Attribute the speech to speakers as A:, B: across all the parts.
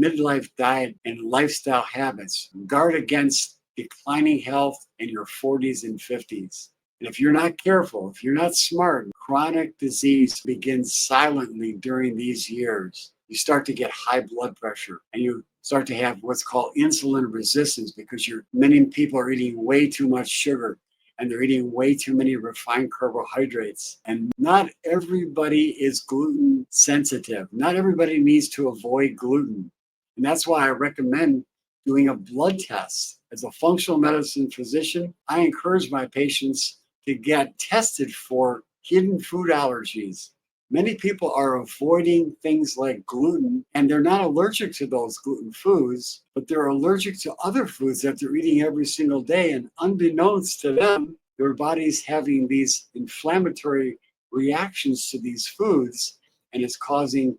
A: midlife diet and lifestyle habits. Guard against declining health in your 40s and 50s. And if you're not careful, if you're not smart, chronic disease begins silently during these years. You start to get high blood pressure and you start to have what's called insulin resistance because many people are eating way too much sugar and they're eating way too many refined carbohydrates. And not everybody is gluten sensitive. Not everybody needs to avoid gluten. And that's why I recommend doing a blood test. As a functional medicine physician, I encourage my patients to get tested for hidden food allergies. Many people are avoiding things like gluten, and they're not allergic to those gluten foods, but they're allergic to other foods that they're eating every single day. And unbeknownst to them, their body's having these inflammatory reactions to these foods, and it's causing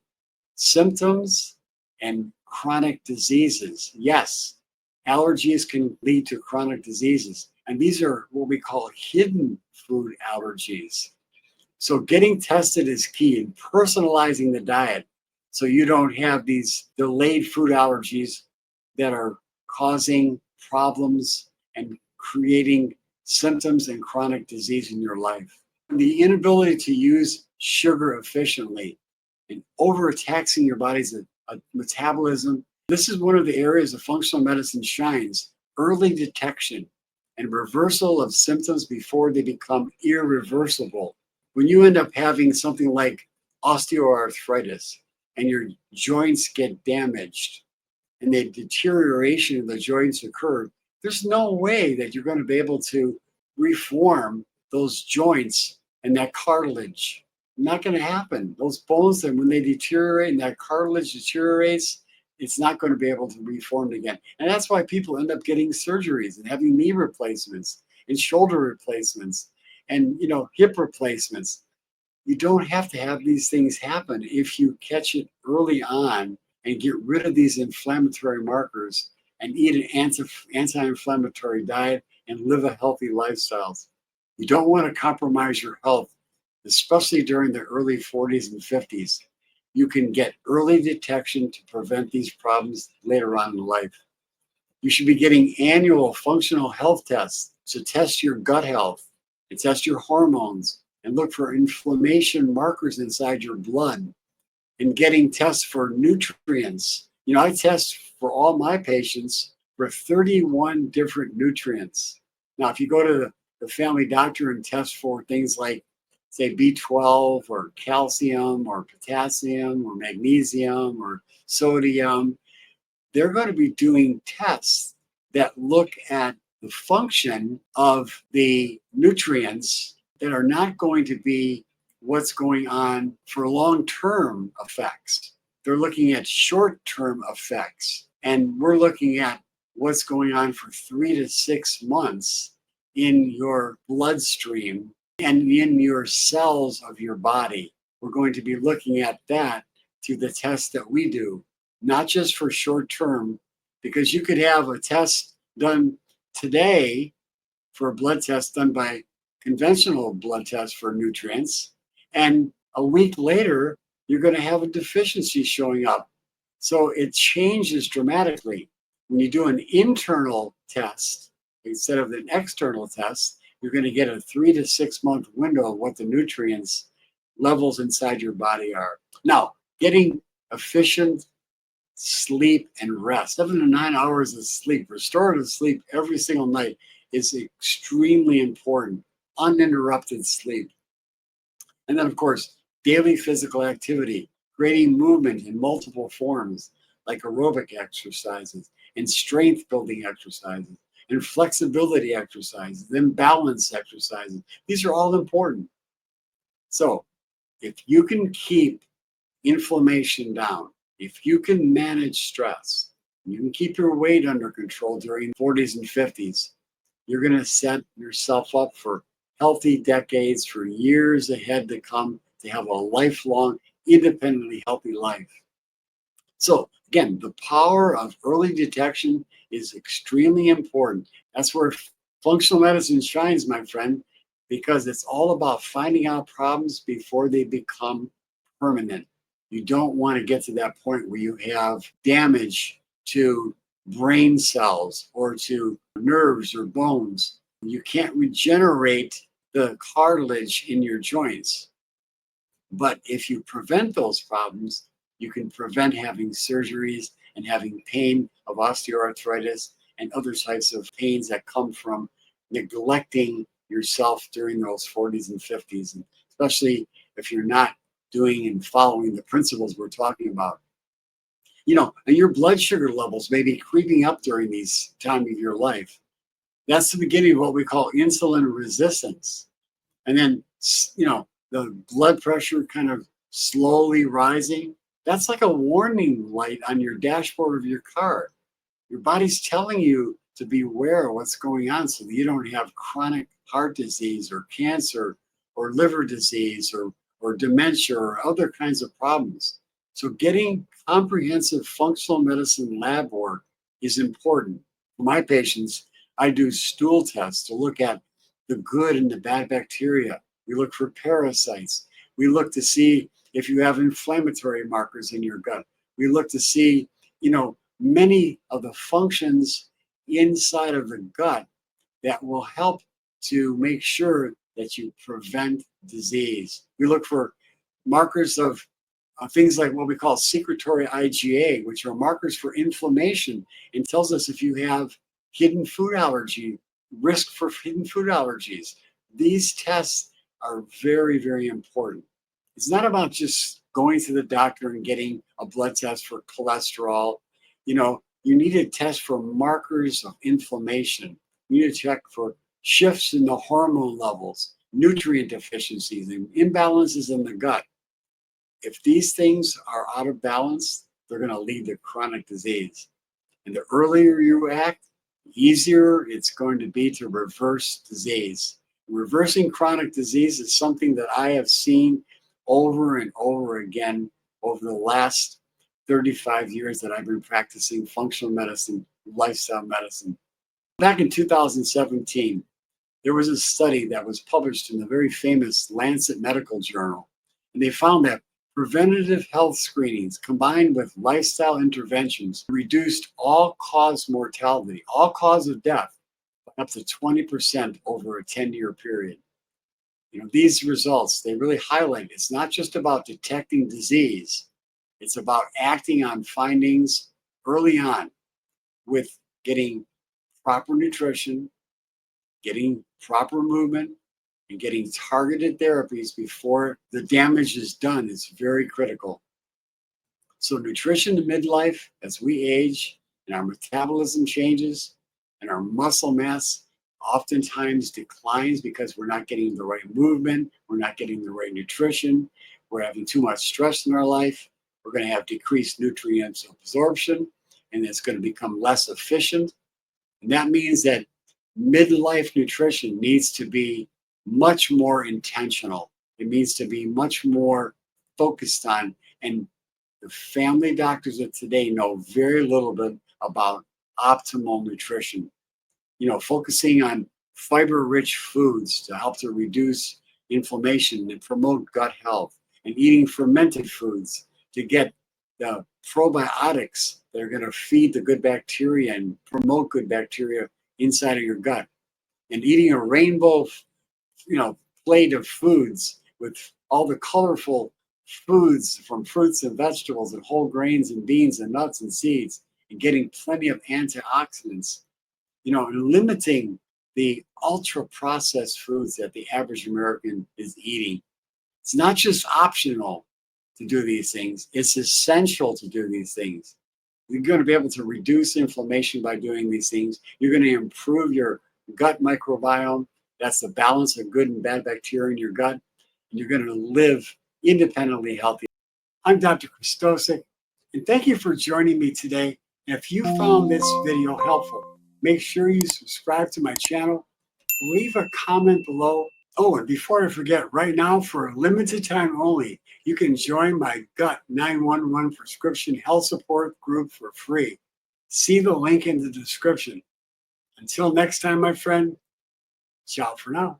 A: symptoms and chronic diseases. Yes, allergies can lead to chronic diseases, and these are what we call hidden food allergies. So getting tested is key in personalizing the diet so you don't have these delayed food allergies that are causing problems and creating symptoms and chronic disease in your life. The inability to use sugar efficiently and overtaxing your body's metabolism. This is one of the areas of functional medicine shines: early detection and reversal of symptoms before they become irreversible. When you end up having something like osteoarthritis and your joints get damaged and the deterioration of the joints occur, there's no way that you're going to be able to reform those joints and that cartilage. Not going to happen. Those bones, and when they deteriorate and that cartilage deteriorates, it's not going to be able to reform again. And that's why people end up getting surgeries and having knee replacements and shoulder replacements and hip replacements. You don't have to have these things happen if you catch it early on and get rid of these inflammatory markers and eat an anti-inflammatory diet and live a healthy lifestyle. You don't want to compromise your health, especially during the early 40s and 50s. You can get early detection to prevent these problems later on in life. You should be getting annual functional health tests to test your gut health and test your hormones and look for inflammation markers inside your blood and getting tests for nutrients. I test for all my patients for 31 different nutrients. Now, if you go to the family doctor and test for things like, say, B12 or calcium or potassium or magnesium or sodium, they're going to be doing tests that look at the function of the nutrients that are not going to be what's going on for long-term effects. They're looking at short-term effects, and we're looking at what's going on for 3 to 6 months in your bloodstream and in your cells of your body. We're going to be looking at that through the tests that we do, not just for short term, because you could have a test done today for a blood test done by conventional blood tests for nutrients, and a week later, you're going to have a deficiency showing up. So it changes dramatically. When you do an internal test instead of an external test, you're going to get a 3 to 6 month window of what the nutrients levels inside your body are. Now, getting efficient sleep and rest, 7 to 9 hours of sleep, restorative sleep every single night is extremely important. Uninterrupted sleep. And then, of course, daily physical activity, creating movement in multiple forms like aerobic exercises and strength building exercises and flexibility exercises, then balance exercises. These are all important. So if you can keep inflammation down, if you can manage stress, you can keep your weight under control during 40s and 50s, you're going to set yourself up for healthy decades, for years ahead to come, to have a lifelong, independently healthy life. So again, the power of early detection is extremely important. That's where functional medicine shines, my friend, because it's all about finding out problems before they become permanent. You don't want to get to that point where you have damage to brain cells or to nerves or bones. You can't regenerate the cartilage in your joints. But if you prevent those problems, you can prevent having surgeries and having pain of osteoarthritis and other types of pains that come from neglecting yourself during those 40s and 50s, and especially if you're not doing and following the principles we're talking about. And your blood sugar levels may be creeping up during these time of your life. That's the beginning of what we call insulin resistance. And then, the blood pressure kind of slowly rising. That's like a warning light on your dashboard of your car. Your body's telling you to be aware of what's going on so that you don't have chronic heart disease or cancer or liver disease or dementia or other kinds of problems. So getting comprehensive functional medicine lab work is important. For my patients, I do stool tests to look at the good and the bad bacteria. We look for parasites. We look to see if you have inflammatory markers in your gut. We look to see, many of the functions inside of the gut that will help to make sure that you prevent disease. We look for markers of things like what we call secretory IgA, which are markers for inflammation, and tells us if you have hidden food allergy, risk for hidden food allergies. These tests are very, very important. It's not about just going to the doctor and getting a blood test for cholesterol. You need to test for markers of inflammation. You need to check for shifts in the hormone levels, nutrient deficiencies, and imbalances in the gut. If these things are out of balance, they're going to lead to chronic disease. And the earlier you act, the easier it's going to be to reverse disease. Reversing chronic disease is something that I have seen over and over again over the last 35 years that I've been practicing functional medicine, lifestyle medicine. Back in 2017, there was a study that was published in the very famous Lancet Medical Journal, and they found that preventative health screenings combined with lifestyle interventions reduced all-cause mortality, all cause of death, by up to 20% over a 10-year period. These results, they really highlight it's not just about detecting disease, it's about acting on findings early on with getting proper nutrition, getting proper movement, and getting targeted therapies before the damage is done is very critical. So nutrition in midlife, as we age and our metabolism changes and our muscle mass oftentimes declines because we're not getting the right movement, we're not getting the right nutrition, we're having too much stress in our life, we're going to have decreased nutrients absorption, and it's going to become less efficient. And that means that midlife nutrition needs to be much more intentional. It needs to be much more focused on. And the family doctors of today know very little bit about optimal nutrition. Focusing on fiber-rich foods to help to reduce inflammation and promote gut health, and eating fermented foods to get the probiotics that are going to feed the good bacteria and promote good bacteria inside of your gut, and eating a rainbow plate of foods with all the colorful foods from fruits and vegetables and whole grains and beans and nuts and seeds, and getting plenty of antioxidants, and limiting the ultra processed foods that the average American is eating. It's not just optional to do these things, it's essential to do these things. You're going to be able to reduce inflammation by doing these things. You're going to improve your gut microbiome. That's the balance of good and bad bacteria in your gut. And you're going to live independently healthy. I'm Dr. Krystosik, and thank you for joining me today. And if you found this video helpful, make sure you subscribe to my channel, leave a comment below. Oh, and before I forget, right now, for a limited time only, you can join my Gut 911 prescription health support group for free. See the link in the description. Until next time, my friend, ciao for now.